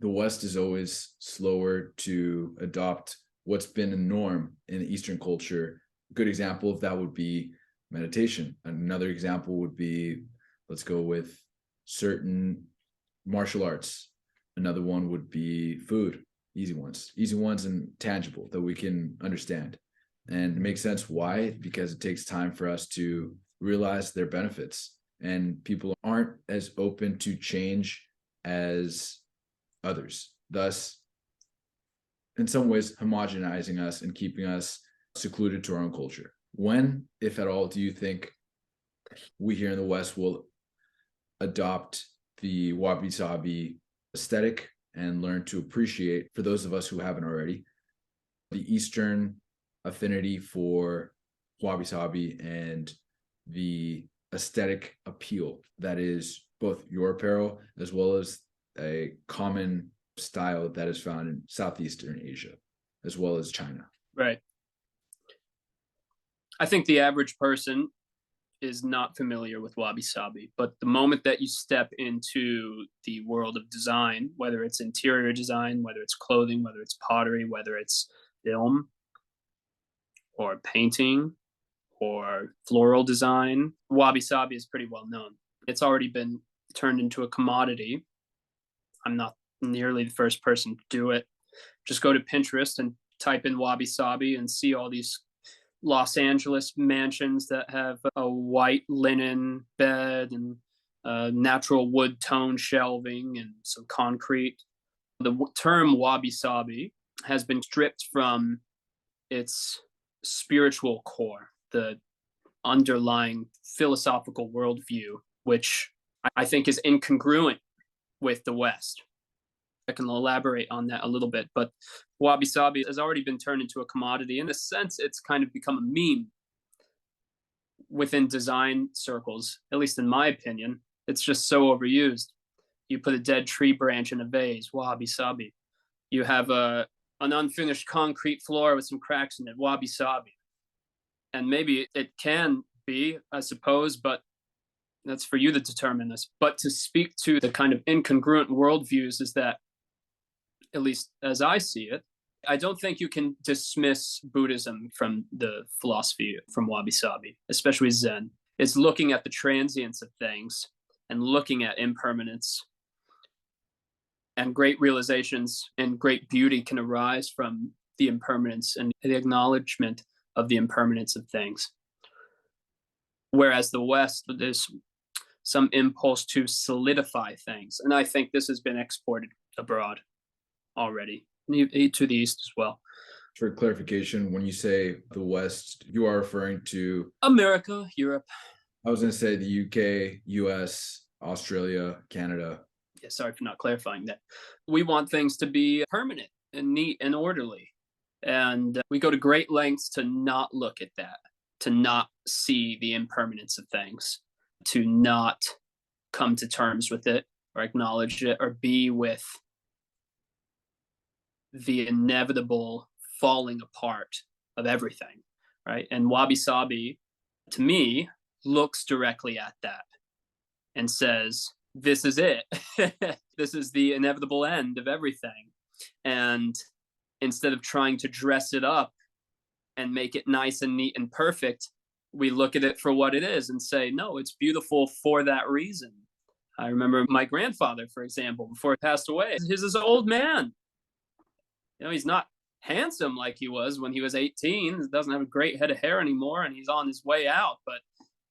West is always slower to adopt what's been a norm in Eastern culture. A good example of that would be meditation. Another example would be, let's go with certain martial arts. Another one would be food. Easy ones and tangible that we can understand. And it makes sense. Why? Because it takes time for us to realize their benefits. And people aren't as open to change as others, thus, in some ways, homogenizing us and keeping us secluded to our own culture. When, if at all, do you think we here in the West will adopt the Wabi-Sabi aesthetic and learn to appreciate, for those of us who haven't already, the Eastern affinity for Wabi-Sabi and the aesthetic appeal that is both your apparel as well as a common style that is found in Southeastern Asia as well as China? Right. I think the average person is not familiar with Wabi-Sabi, but the moment that you step into the world of design, whether it's interior design, whether it's clothing, whether it's pottery, whether it's film or painting or floral design, Wabi-Sabi is pretty well known. It's already been turned into a commodity. I'm not nearly the first person to do it. Just go to Pinterest and type in Wabi-Sabi and see all these Los Angeles mansions that have a white linen bed and natural wood tone shelving and some concrete. The term Wabi-Sabi has been stripped from its spiritual core, the underlying philosophical worldview, which I think is incongruent with the West. I can elaborate on that a little bit, but Wabi-Sabi has already been turned into a commodity. In a sense, it's kind of become a meme within design circles, at least in my opinion. It's just so overused. You put a dead tree branch in a vase, Wabi-Sabi. You have an unfinished concrete floor with some cracks in it, Wabi-Sabi. And maybe it can be, I suppose, but that's for you to determine this. But to speak to the kind of incongruent worldviews is that at least as I see it. I don't think you can dismiss Buddhism from the philosophy from Wabi-Sabi, especially Zen. It's looking at the transience of things and looking at impermanence, and great realizations and great beauty can arise from the impermanence and the acknowledgement of the impermanence of things. Whereas the West, there's some impulse to solidify things. And I think this has been exported abroad already, to the East as well. For clarification, when you say the West, you are referring to America, Europe. I was going to say the UK, US, Australia, Canada. Yeah, sorry for not clarifying that. We want things to be permanent and neat and orderly. And we go to great lengths to not look at that, to not see the impermanence of things, to not come to terms with it or acknowledge it or be with the inevitable falling apart of everything, right? And Wabi-Sabi, to me, looks directly at that and says, this is it. This is the inevitable end of everything. And instead of trying to dress it up and make it nice and neat and perfect, we look at it for what it is and say, no, it's beautiful for that reason. I remember my grandfather, for example, before he passed away, he's this old man. You know, he's not handsome like he was when he was 18. He doesn't have a great head of hair anymore, and he's on his way out. But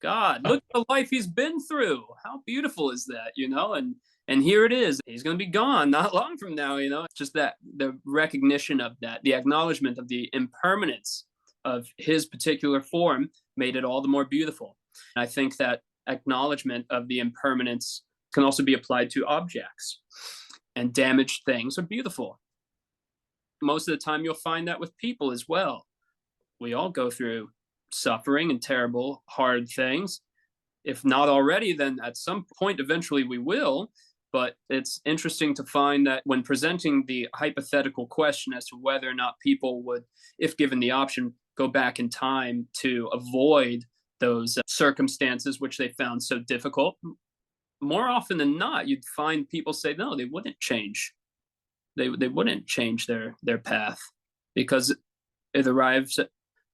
God, look at the life he's been through. How beautiful is that, you know? And here it is. He's going to be gone not long from now, you know? It's just that the recognition of that, the acknowledgement of the impermanence of his particular form made it all the more beautiful. And I think that acknowledgement of the impermanence can also be applied to objects, and damaged things are beautiful. Most of the time you'll find that with people as well. We all go through suffering and terrible, hard things. If not already, then at some point eventually we will. But it's interesting to find that when presenting the hypothetical question as to whether or not people would, if given the option, go back in time to avoid those circumstances which they found so difficult, more often than not, you'd find people say, no, they wouldn't change. They wouldn't change their path, because it arrives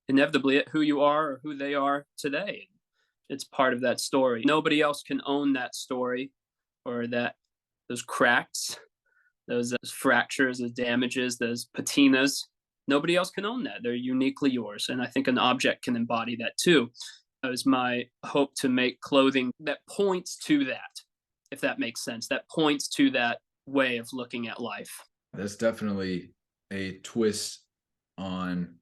inevitably at who you are or who they are today. It's part of that story. Nobody else can own that story, or those cracks, those fractures, those damages, those patinas. Nobody else can own that. They're uniquely yours. And I think an object can embody that too. It was my hope to make clothing that points to that, if that makes sense, that points to that way of looking at life. That's definitely a twist on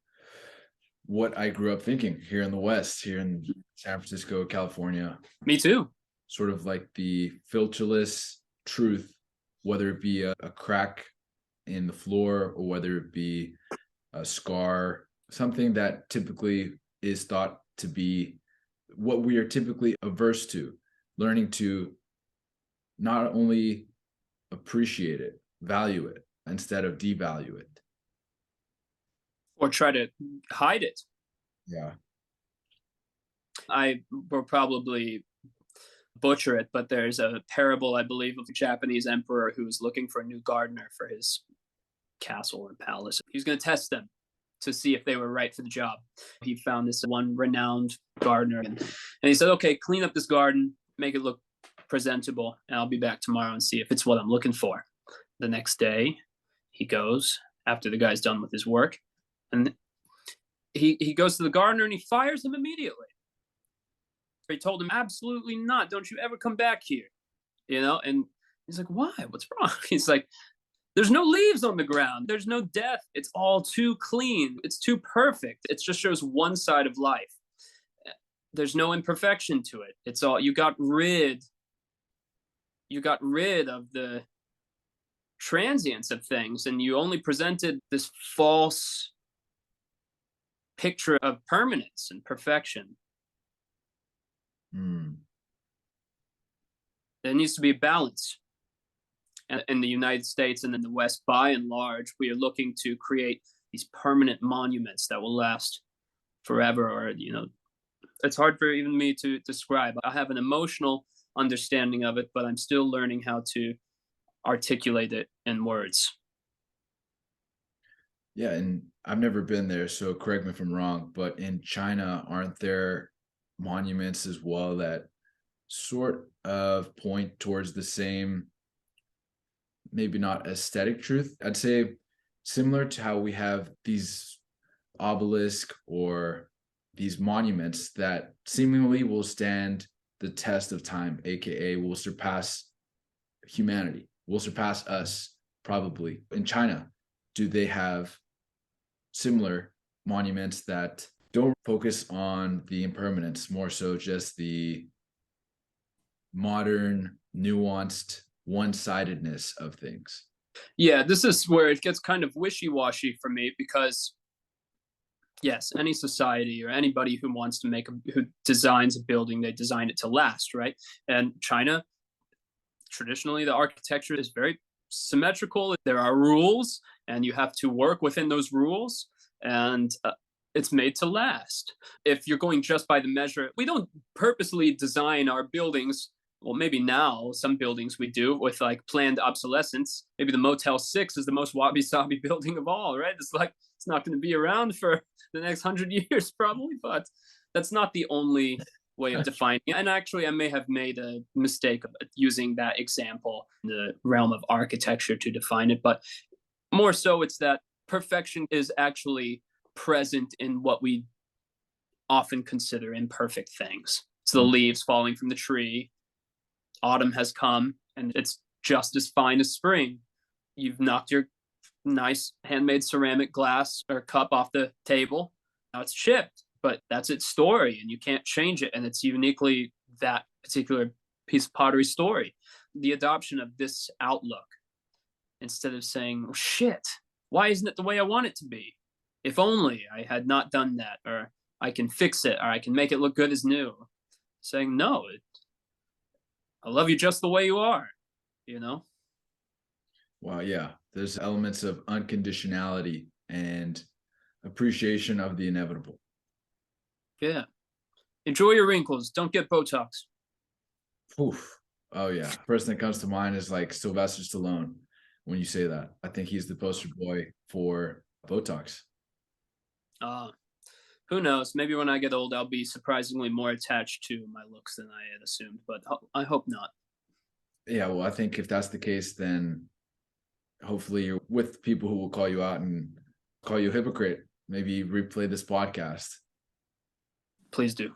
what I grew up thinking here in the West, here in San Francisco, California. Me too. Sort of like the filterless truth, whether it be a crack in the floor or whether it be a scar, something that typically is thought to be what we are typically averse to, learning to not only appreciate it, value it, instead of devalue it. Or try to hide it. Yeah. I will probably butcher it, but there's a parable, I believe, of a Japanese emperor who was looking for a new gardener for his castle or palace. He was going to test them to see if they were right for the job. He found this one renowned gardener, and he said, okay, clean up this garden, make it look presentable, and I'll be back tomorrow and see if it's what I'm looking for. The next day, he goes, after the guy's done with his work, and he goes to the gardener and he fires him immediately. He told him, absolutely not. Don't you ever come back here. You know, and he's like, why? What's wrong? He's like, there's no leaves on the ground. There's no death. It's all too clean. It's too perfect. It just shows one side of life. There's no imperfection to it. It's all, you got rid of the transience of things, and you only presented this false picture of permanence and perfection. There needs to be a balance. And in the United States and in the West, by and large, we are looking to create these permanent monuments that will last forever, or, you know, it's hard for even me to describe. I have an emotional understanding of it, but I'm still learning how to articulate it in words. Yeah, and I've never been there, so correct me if I'm wrong, but in China, aren't there monuments as well that sort of point towards the same, maybe not aesthetic truth? I'd say similar to how we have these obelisk or these monuments that seemingly will stand the test of time, aka will surpass humanity, will surpass us probably. In China, do they have similar monuments that don't focus on the impermanence, more so just the modern, nuanced one-sidedness of things? Yeah, this is where it gets kind of wishy-washy for me because yes, any society or anybody who wants to who designs a building, they design it to last, right? And China, traditionally, the architecture is very symmetrical. There are rules, and you have to work within those rules, and it's made to last. If you're going just by the measure, we don't purposely design our buildings. Well, maybe now some buildings we do with like planned obsolescence. Maybe the Motel 6 is the most wabi-sabi building of all, right? It's like it's not going to be around for the next 100 years probably, but that's not the only way of defining it. And actually, I may have made a mistake of using that example in the realm of architecture to define it, but more so it's that perfection is actually present in what we often consider imperfect things. It's the leaves falling from the tree. Autumn has come and it's just as fine as spring. You've knocked your nice handmade ceramic glass or cup off the table. Now it's chipped, but that's its story and you can't change it. And it's uniquely that particular piece of pottery story. The adoption of this outlook, instead of saying, oh, shit, why isn't it the way I want it to be? If only I had not done that, or I can fix it, or I can make it look good as new. Saying, no, I love you just the way you are, you know? Wow, yeah. There's elements of unconditionality and appreciation of the inevitable. Yeah. Enjoy your wrinkles. Don't get Botox. Oof. Oh yeah. Person that comes to mind is like Sylvester Stallone when you say that. I think he's the poster boy for Botox. Uh, who knows? Maybe when I get old, I'll be surprisingly more attached to my looks than I had assumed, but I hope not. Yeah, well, I think if that's the case, then hopefully you're with people who will call you out and call you a hypocrite. Maybe replay this podcast. Please do.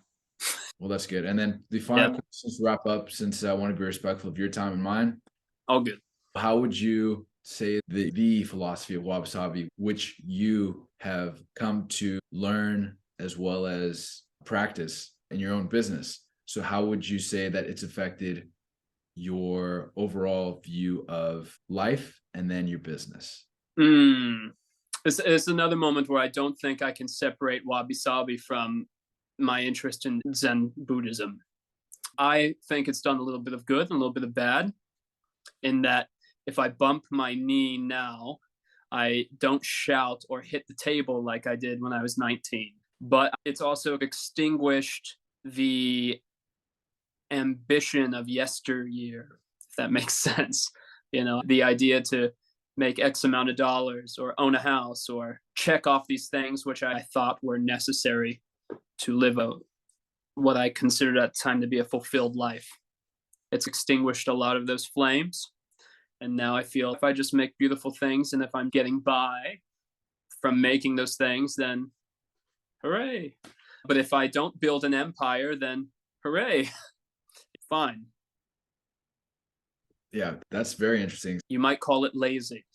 Well, that's good. And then the final questions to wrap up, since I want to be respectful of your time and mine. All good. How would you say the philosophy of Wabi-Sabi, which you have come to learn as well as practice in your own business? So how would you say that it's affected your overall view of life and then your business? It's another moment where I don't think I can separate Wabi-Sabi from my interest in Zen Buddhism. I think it's done a little bit of good and a little bit of bad, in that if I bump my knee now, I don't shout or hit the table like I did when I was 19. But it's also extinguished the ambition of yesteryear, if that makes sense. You know, the idea to make X amount of dollars or own a house or check off these things which I thought were necessary to live what I considered at the time to be a fulfilled life. It's extinguished a lot of those flames. And now I feel if I just make beautiful things and if I'm getting by from making those things, then hooray. But if I don't build an empire, then hooray. Fine. Yeah, that's very interesting. You might call it lazy.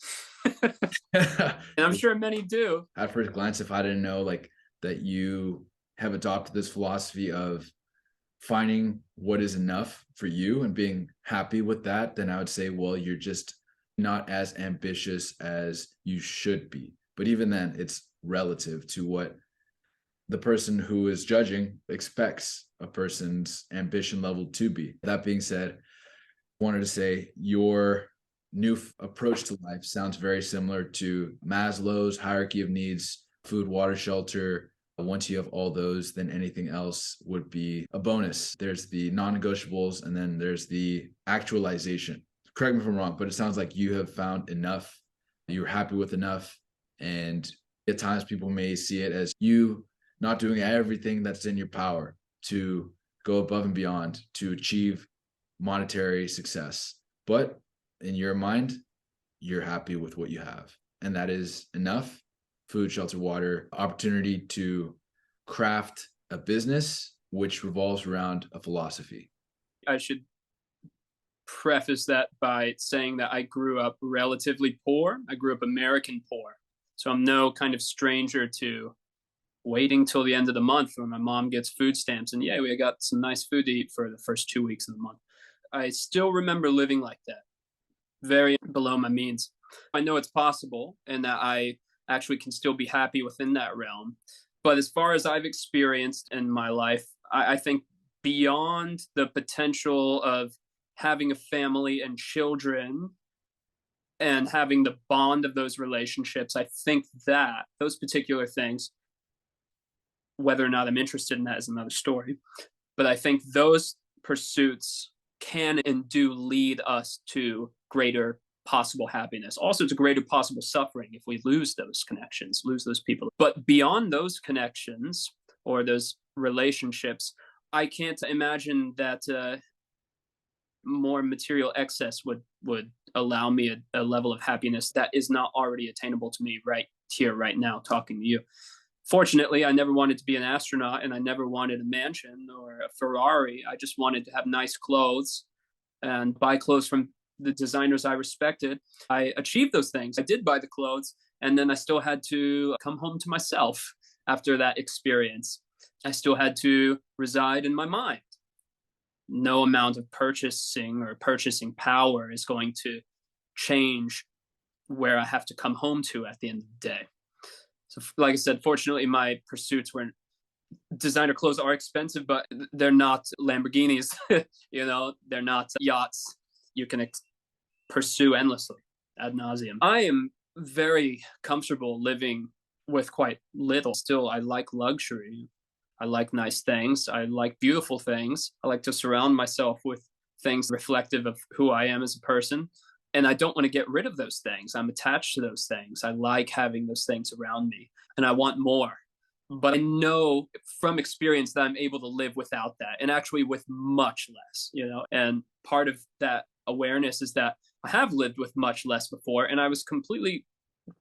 And I'm sure many do. At first glance, if I didn't know like that you have adopted this philosophy of finding what is enough for you and being happy with that, then I would say, well, you're just not as ambitious as you should be. But even then, it's relative to what the person who is judging expects a person's ambition level to be. That being said, I wanted to say your new approach to life sounds very similar to Maslow's hierarchy of needs: food, water, shelter. Once you have all those, then anything else would be a bonus. There's the non-negotiables, and then there's the actualization. Correct me if I'm wrong, but it sounds like you have found enough. You're happy with enough. And at times people may see it as you not doing everything that's in your power to go above and beyond to achieve monetary success. But in your mind, you're happy with what you have. And that is enough: food, shelter, water, opportunity to craft a business which revolves around a philosophy. I should preface that by saying that I grew up relatively poor. I grew up American poor. So I'm no kind of stranger to waiting till the end of the month when my mom gets food stamps and yeah, we got some nice food to eat for the first 2 weeks of the month. I still remember living like that, very below my means. I know it's possible and that I actually can still be happy within that realm. But as far as I've experienced in my life, I think beyond the potential of having a family and children and having the bond of those relationships, I think that those particular things, whether or not I'm interested in that is another story. But I think those pursuits can and do lead us to greater possible happiness, also to greater possible suffering if we lose those connections, lose those people. But beyond those connections or those relationships, I can't imagine that more material excess would allow me a level of happiness that is not already attainable to me right here, right now, talking to you. Fortunately, I never wanted to be an astronaut and I never wanted a mansion or a Ferrari. I just wanted to have nice clothes and buy clothes from the designers I respected. I achieved those things. I did buy the clothes, and then I still had to come home to myself after that experience. I still had to reside in my mind. No amount of purchasing or purchasing power is going to change where I have to come home to at the end of the day. So, like I said, fortunately, my pursuits were designer clothes are expensive, but they're not Lamborghinis. They're not yachts you can pursue endlessly ad nauseum. I am very comfortable living with quite little. Still, I like luxury. I like nice things. I like beautiful things. I like to surround myself with things reflective of who I am as a person. And I don't want to get rid of those things. I'm attached to those things. I like having those things around me and I want more. But I know from experience that I'm able to live without that and actually with much less, and part of that awareness is that I have lived with much less before and I was completely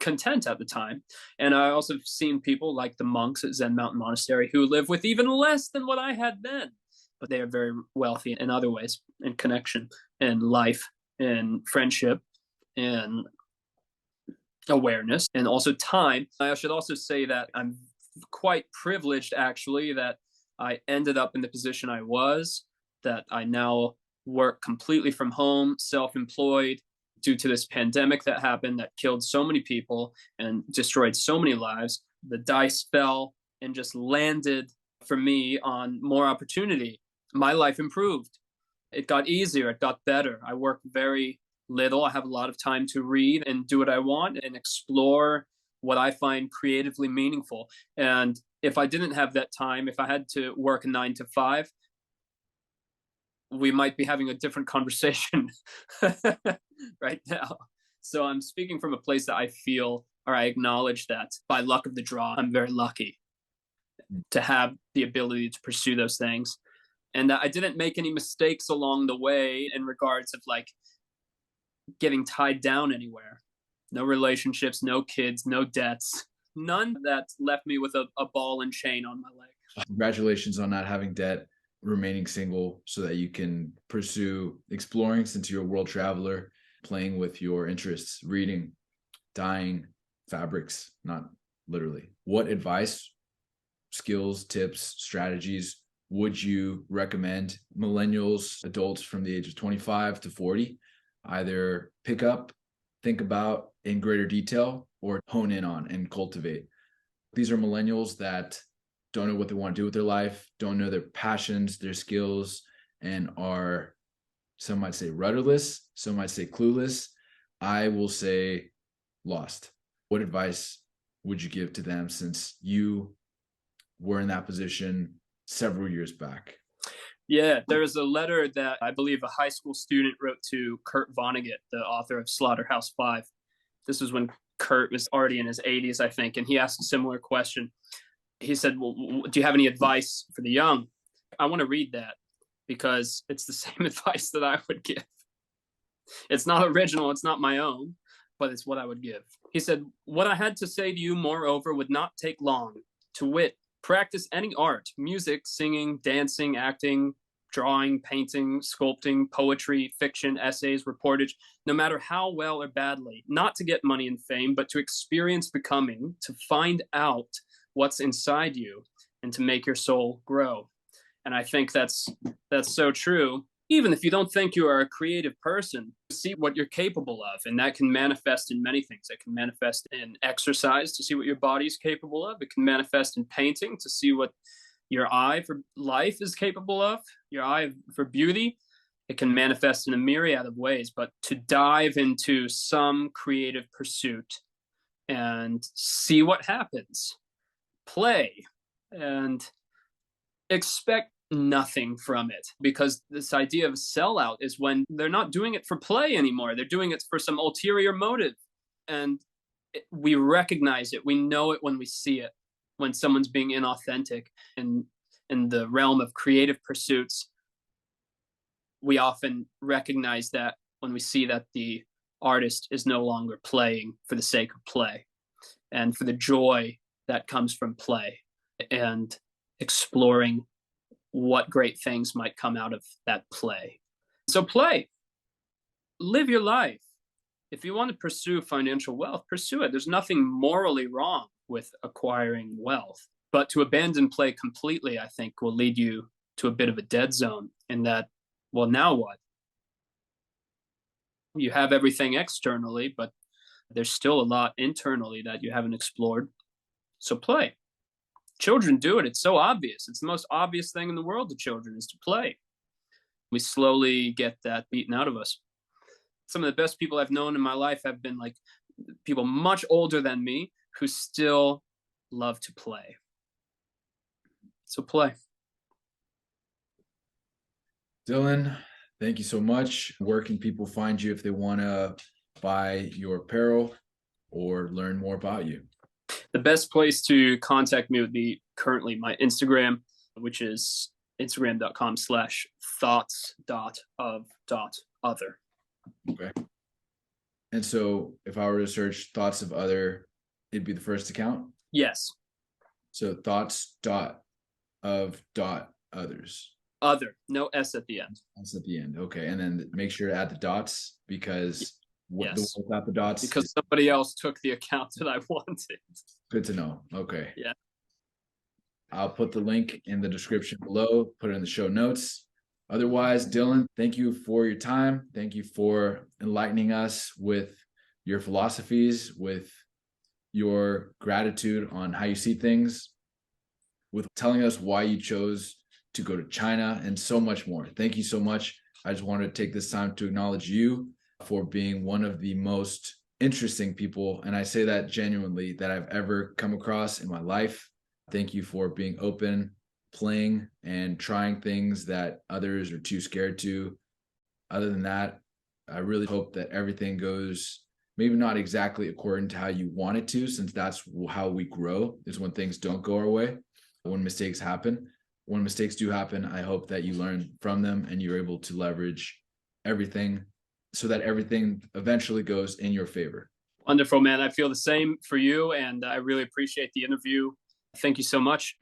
content at the time. And I also have seen people like the monks at Zen Mountain Monastery who live with even less than what I had then, but they are very wealthy in other ways, in connection, in life, in friendship, in awareness, and also time. I should also say that I'm quite privileged, actually, that I ended up in the position I was, that I now work completely from home, self-employed, due to this pandemic that happened that killed so many people and destroyed so many lives. The dice fell and just landed for me on more opportunity. My life improved. It got easier. It got better. I work very little. I have a lot of time to read and do what I want and explore what I find creatively meaningful. And if I didn't have that time, if I had to work a 9 to 5, we might be having a different conversation right now. So I'm speaking from a place that I feel, or I acknowledge that by luck of the draw, I'm very lucky to have the ability to pursue those things. And that I didn't make any mistakes along the way in regards of like getting tied down anywhere. No relationships, no kids, no debts, none that left me with a ball and chain on my leg. Congratulations on not having debt, remaining single so that you can pursue exploring, since you're a world traveler, playing with your interests, reading, dyeing, fabrics, not literally. What advice, skills, tips, strategies would you recommend millennials, adults from the age of 25 to 40, either pick up, think about in greater detail, or hone in on and cultivate? These are millennials that don't know what they want to do with their life, don't know their passions, their skills, and are, some might say, rudderless, some might say clueless. I will say lost. What advice would you give to them, since you were in that position several years back? Yeah, there is a letter that I believe a high school student wrote to Kurt Vonnegut, the author of Slaughterhouse-Five. This was when Kurt was already in his 80s, I think, and he asked a similar question. He said, well, do you have any advice for the young? I want to read that because it's the same advice that I would give. It's not original, it's not my own, but it's what I would give. He said, what I had to say to you, moreover, would not take long. To wit, practice any art, music, singing, dancing, acting, drawing, painting, sculpting, poetry, fiction, essays, reportage, no matter how well or badly, not to get money and fame, but to experience becoming, to find out what's inside you and to make your soul grow. And I think that's so true. Even if you don't think you are a creative person, see what you're capable of. And that can manifest in many things. It can manifest in exercise to see what your body's capable of. It can manifest in painting to see what your eye for life is capable of, your eye for beauty. It can manifest in a myriad of ways, but to dive into some creative pursuit and see what happens, play, and expect nothing from it, because this idea of sellout is when they're not doing it for play anymore. They're doing it for some ulterior motive. And we recognize it. We know it when we see it, when someone's being inauthentic. And in the realm of creative pursuits, we often recognize that when we see that the artist is no longer playing for the sake of play and for the joy that comes from play and exploring what great things might come out of that play. So play, live your life. If you want to pursue financial wealth, pursue it. There's nothing morally wrong with acquiring wealth, but to abandon play completely, I think, will lead you to a bit of a dead zone in that, well, now what? You have everything externally, but there's still a lot internally that you haven't explored. So play. Children do it. It's so obvious. It's the most obvious thing in the world to children is to play. We slowly get that beaten out of us. Some of the best people I've known in my life have been like people much older than me who still love to play. So play. Dylan, thank you so much. Where can people find you if they want to buy your apparel or learn more about you? The best place to contact me would be currently my Instagram, which is instagram.com/thoughts.of.other. Okay. And so if I were to search thoughts of other, it'd be the first account? Yes. So thoughts.of.others. Other, no S at the end. S at the end. Okay. And then make sure to add the dots because yes. Without the dots. Because somebody else took the account that I wanted. Good to know. Okay. Yeah. I'll put the link in the description below, put it in the show notes. Otherwise, Dylan, thank you for your time. Thank you for enlightening us with your philosophies, with your gratitude on how you see things, with telling us why you chose to go to China and so much more. Thank you so much. I just wanted to take this time to acknowledge you for being one of the most interesting people, and I say that genuinely, that I've ever come across in my life. Thank you for being open, playing, and trying things that others are too scared to. Other than that, I really hope that everything goes maybe not exactly according to how you want it to, since that's how we grow, is when things don't go our way, when mistakes happen. When mistakes do happen, I hope that you learn from them and you're able to leverage everything so that everything eventually goes in your favor. Wonderful, man. I feel the same for you, and I really appreciate the interview. Thank you so much.